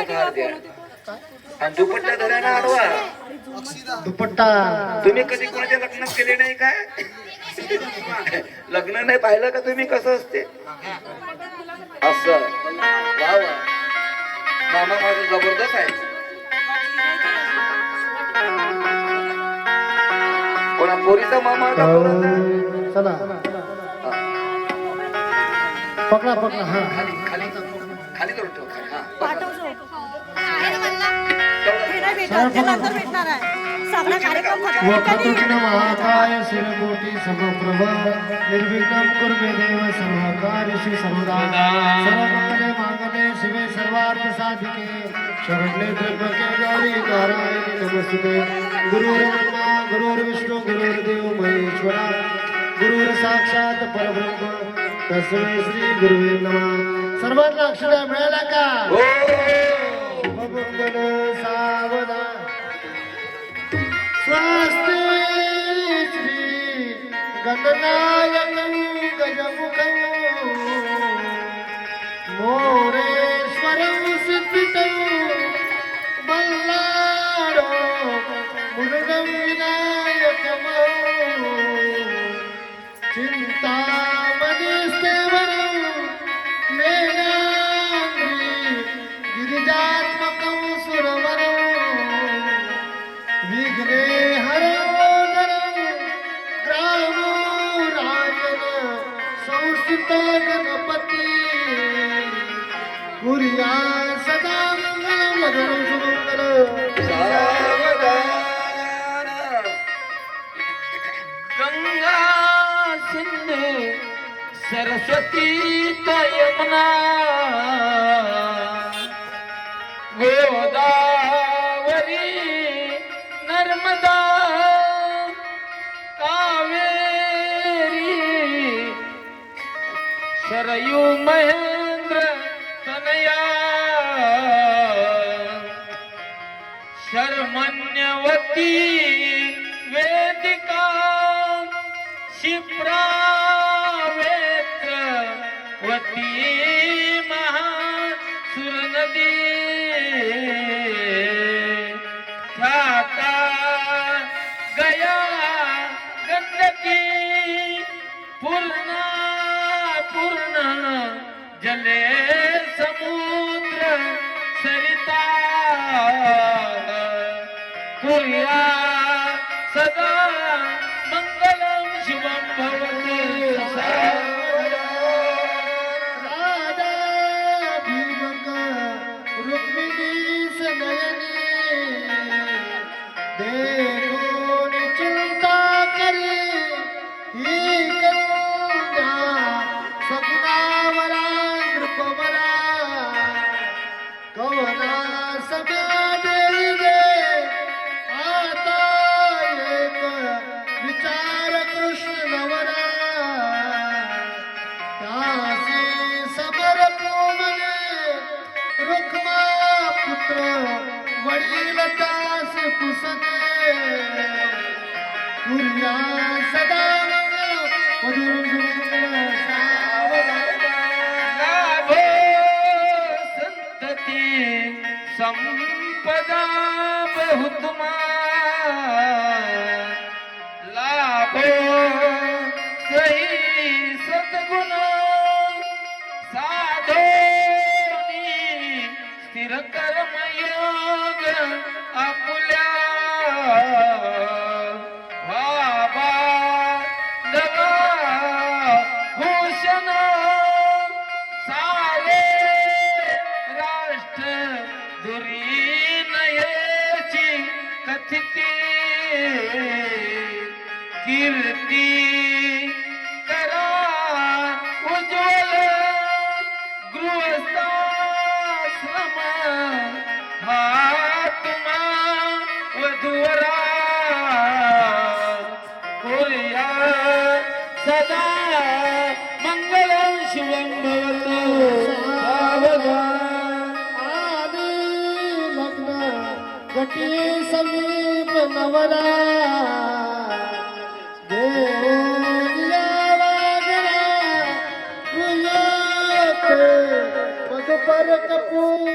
आणि दुपट्टा धरायला आडवा दुपट्टा तुम्ही कधी कोणाच्या लग्नात केले नाही काय? लग्न नाही पाहिलं का तुम्ही कसं असते असं? वा वा, मामा माझं जबरदस्त आहे. कोणा पोरीचा मामा का कोणाचा? चला पकडा पकडा. हा खाली खाली खाली करून ठेव खाली. हा वक्रतुंड महाकाय सूर्यकोटि समप्रभ निर्विघ्नं कुरु मे देव सर्वकार्येषु सर्वदा सर्वमंगले मांगल्ये शिवे सर्वार्थ साधिके शरण्ये त्र्यंबके गौरी नारायणी नमस्ते. गुरुर्ब्रह्मा गुरुर्विष्णू गुरुर्देव महेश्वरा गुरुर् साक्षात परब्रह्म तस्मै श्री गुरुवे नमः. सर्वांना अक्षर मिळाला का? शुभमंगल सावधान स्वस्ति श्री गणनायकं गजमुखं मोरेश्वरं सिद्धितं बल्लाळो मुरुगं विनायकं चिंतामणि स्थेवरं मेघाद्रि गिरिजात्मकं सुरवरं विघ्ने हरो नरं ग्रामो राजन संस्थित गणपती कुर्या सदा मंगलं सुमंगलं. सावधान. गंगा सिंधू सरस्वती यमुना गोदावरी नर्मदा कावेरी शरयू महेंद्र तनया शर्मण्यवती वेदिका क्षिप्रा वेत्रवती महासुर नदी ख्याता गया गंडकी पूर्णा पूर्ण जले समुद्र सरिता कुर्या सदा मंगलम शिवम भवतु. राधा भीमक रुक्मिणी सनयनी देखून चिंता करी ही कन्या सगुणावरा नृपवरा कवना सभा देई गे आता एक विचार कृष्ण नवरा त्यासी समर कोमले रुक्मा पुत्र वडील त्यास पुसते कुर्या सदा मंगल लाभो संतती संपदा बहुतमा लाभो सही सद्गुण साधोनी स्थिर कर्मयोग आपुल्या बाबा दवा भूषण सारे राष्ट्र दुरी नयेची कथिती कीर्ती करा उज्ज्वल गृहस्थाश्रम हा तुम्हा वधूवरा कुर्या सदा मंगलम शिवम भवतु. सावधान. आदि लग्न गटी समीप नवरा देऊन यावा गरा गुलाब पग पर कपूर